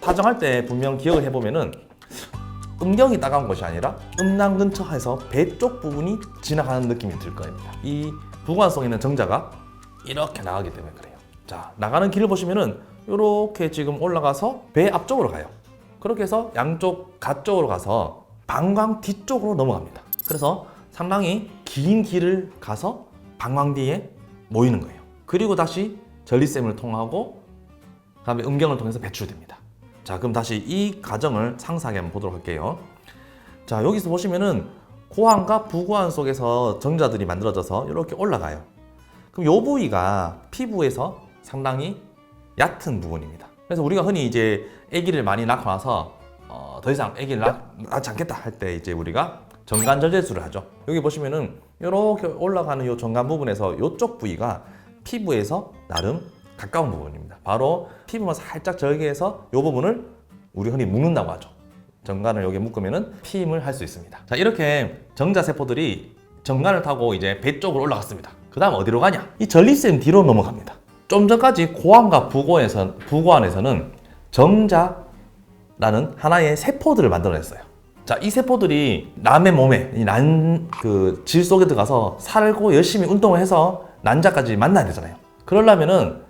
파정할 때 분명 기억을 해보면은 음경이 따가운 것이 아니라 음낭 근처에서 배 쪽 부분이 지나가는 느낌이 들 겁니다. 이 부관속에 있는 정자가 이렇게 나가기 때문에 그래요. 자, 나가는 길을 보시면은 이렇게 지금 올라가서 배 앞쪽으로 가요. 그렇게 해서 양쪽 가쪽으로 가서 방광 뒤쪽으로 넘어갑니다. 그래서 상당히 긴 길을 가서 방광 뒤에 모이는 거예요. 그리고 다시 전립선을 통하고 그다음에 음경을 통해서 배출됩니다. 자, 그럼 다시 이 과정을 상세하게 한번 보도록 할게요. 자, 여기서 보시면은 고환과 부고환 속에서 정자들이 만들어져서 이렇게 올라가요. 그럼 이 부위가 피부에서 상당히 얕은 부분입니다. 그래서 우리가 흔히 이제 아기를 많이 낳고 나서 더 이상 아기를 낳지 않겠다 할 때 이제 우리가 정관절제술을 하죠. 여기 보시면은 이렇게 올라가는 이 정관 부분에서 이쪽 부위가 피부에서 나름 가까운 부분입니다. 바로 피부만 살짝 절개해서 이 부분을 우리 흔히 묶는다고 하죠. 정관을 여기에 묶으면은 피임을 할 수 있습니다. 자, 이렇게 정자세포들이 정관을 타고 이제 배 쪽으로 올라갔습니다. 그 다음 어디로 가냐? 이 전립선 뒤로 넘어갑니다. 좀 전까지 고환과 부고환에서는 정자라는 하나의 세포들을 만들어냈어요. 자, 이 세포들이 남의 몸에, 질 속에 들어가서 살고 열심히 운동을 해서 난자까지 만나야 되잖아요. 그러려면은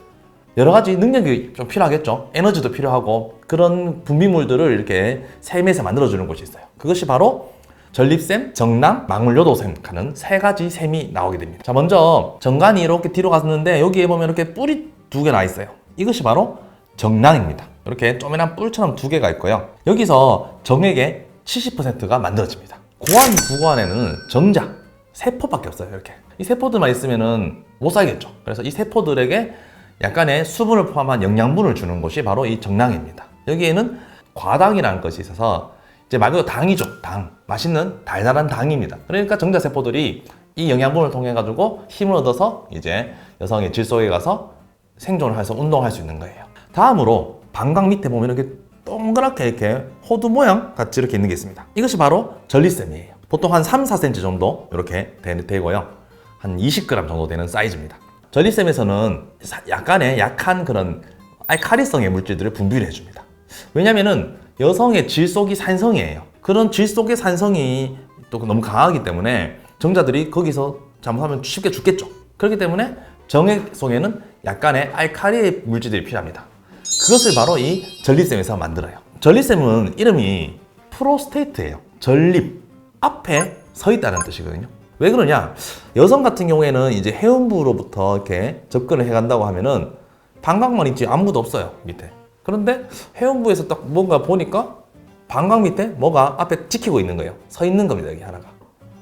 여러 가지 능력이 좀 필요하겠죠. 에너지도 필요하고 그런 분비물들을 이렇게 샘에서 만들어주는 곳이 있어요. 그것이 바로 전립샘, 정남, 망울요도샘 하는 세 가지 샘이 나오게 됩니다. 자, 먼저 정관이 이렇게 뒤로 갔는데 여기에 보면 이렇게 뿔이 두 개 나 있어요. 이것이 바로 정낭입니다. 이렇게 쪼매난 뿔처럼 두 개가 있고요. 여기서 정액의 70%가 만들어집니다. 고환, 부고환에는 정자, 세포밖에 없어요. 이렇게 이 세포들만 있으면은 못 살겠죠. 그래서 이 세포들에게 약간의 수분을 포함한 영양분을 주는 것이 바로 이 정낭입니다. 여기에는 과당이라는 것이 있어서 이제 말 그대로 당이죠. 당. 맛있는 달달한 당입니다. 그러니까 정자세포들이 이 영양분을 통해 가지고 힘을 얻어서 이제 여성의 질 속에 가서 생존을 해서 운동할 수 있는 거예요. 다음으로 방광 밑에 보면 이렇게 동그랗게 이렇게 호두 모양 같이 이렇게 있는 게 있습니다. 이것이 바로 전립선이에요. 보통 한 3, 4cm 정도 이렇게 되고요. 한 20g 정도 되는 사이즈입니다. 전립선에서는 약간의 약한 그런 알칼리성의 물질들을 분비를 해줍니다. 왜냐면은 여성의 질 속이 산성이에요. 그런 질 속의 산성이 또 너무 강하기 때문에 정자들이 거기서 잘못하면 쉽게 죽겠죠. 그렇기 때문에 정액 속에는 약간의 알칼리 물질들이 필요합니다. 그것을 바로 이 전립선에서 만들어요. 전립선은 이름이 프로스테이트예요. 전립 앞에 서 있다는 뜻이거든요. 왜 그러냐? 여성 같은 경우에는 이제 해음부로부터 이렇게 접근을 해간다고 하면은 방광만 있지 아무것도 없어요, 밑에. 그런데 해음부에서 딱 뭔가 보니까 방광 밑에 뭐가 앞에 지키고 있는 거예요. 서 있는 겁니다, 여기 하나가.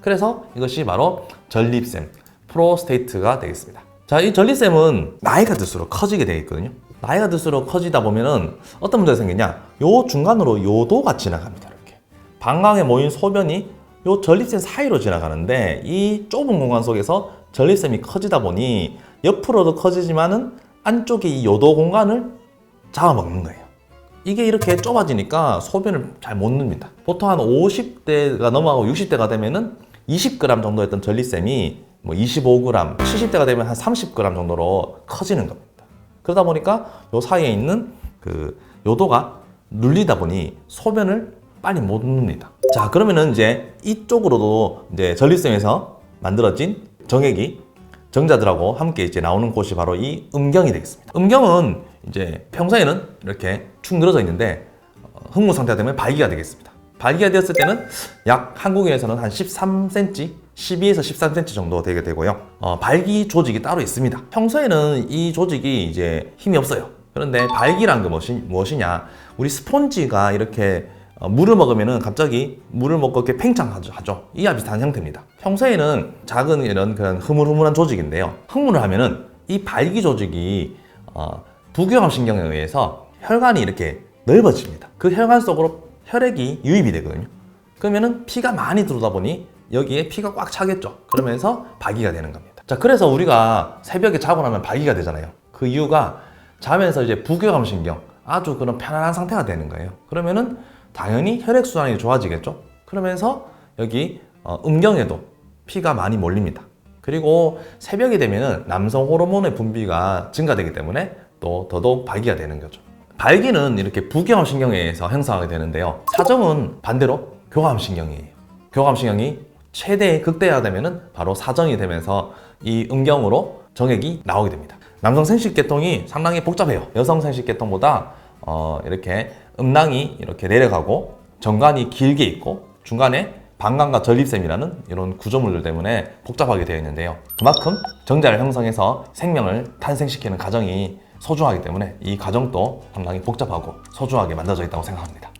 그래서 이것이 바로 전립선, 프로스테이트가 되겠습니다. 자, 이 전립선은 나이가 들수록 커지게 되어 있거든요. 나이가 들수록 커지다 보면은 어떤 문제가 생기냐? 요 중간으로 요도가 지나갑니다, 이렇게. 방광에 모인 소변이 요 전립선 사이로 지나가는데 이 좁은 공간 속에서 전립선이 커지다 보니 옆으로도 커지지만은 안쪽에 이 요도 공간을 잡아먹는 거예요. 이게 이렇게 좁아지니까 소변을 잘 못 넣습니다. 보통 한 50대가 넘어가고 60대가 되면은 20g 정도였던 전립선이 뭐 25g, 70대가 되면 한 30g 정도로 커지는 겁니다. 그러다 보니까 요 사이에 있는 그 요도가 눌리다 보니 소변을 빨리 못 넣습니다. 자, 그러면은 이제 이쪽으로도 이제 전립선에서 만들어진 정액이 정자들하고 함께 이제 나오는 곳이 바로 이 음경이 되겠습니다. 음경은 이제 평소에는 이렇게 축 늘어져 있는데 흥무 상태가 되면 발기가 되겠습니다. 발기가 되었을 때는 약 한국인에서는 한 13cm, 12에서 13cm 정도 되게 되고요. 발기 조직이 따로 있습니다. 평소에는 이 조직이 이제 힘이 없어요. 그런데 발기란 게 무엇이냐? 우리 스폰지가 이렇게 물을 먹으면은 갑자기 물을 먹고 이렇게 팽창하죠. 이와 비슷한 형태입니다. 평소에는 작은 이런 그런 흐물흐물한 조직인데요. 흥분을 하면은 이 발기 조직이 부교감 신경에 의해서 혈관이 이렇게 넓어집니다. 그 혈관 속으로 혈액이 유입이 되거든요. 그러면은 피가 많이 들어오다 보니 여기에 피가 꽉 차겠죠. 그러면서 발기가 되는 겁니다. 자, 그래서 우리가 새벽에 자고 나면 발기가 되잖아요. 그 이유가 자면서 이제 부교감 신경, 아주 그런 편안한 상태가 되는 거예요. 그러면은 당연히 혈액순환이 좋아지겠죠. 그러면서 여기 음경에도 피가 많이 몰립니다. 그리고 새벽이 되면은 남성 호르몬의 분비가 증가되기 때문에 또 더더욱 발기가 되는 거죠. 발기는 이렇게 부교감신경에 의해서 형성하게 되는데요. 사정은 반대로 교감신경이에요. 교감신경이 최대 극대화되면은 바로 사정이 되면서 이 음경으로 정액이 나오게 됩니다. 남성 생식계통이 상당히 복잡해요. 여성 생식계통보다 이렇게 음낭이 이렇게 내려가고 정관이 길게 있고 중간에 방광과 전립腺이라는 이런 구조물들 때문에 복잡하게 되어 있는데요. 그만큼 정자를 형성해서 생명을 탄생시키는 과정이 소중하기 때문에 이 과정도 상당히 복잡하고 소중하게 만들어져 있다고 생각합니다.